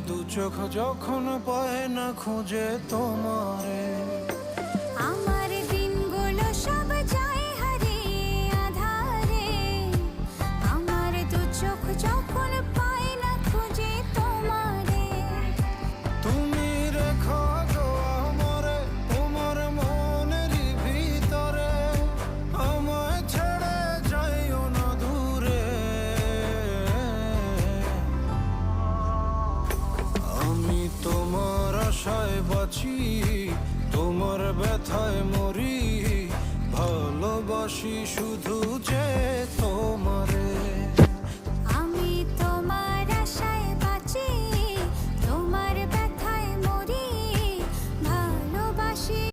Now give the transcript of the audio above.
দু চোখ যখন পায় না খুঁজে তোমারে, আমার দিনগুলো সব যায় হারিয়ে আধারে, আমার দু চোখ যখন পায় না খুঁজে তোমারে। তুমি রেখো গো আমারে তোমার মনেরই ভিতরে, আমায় ছেড়ে যাইও না দূরে। আমি তোমার আশায় বাঁচি, তোমার ব্যথায় মরি, ভালোবাসি শুধু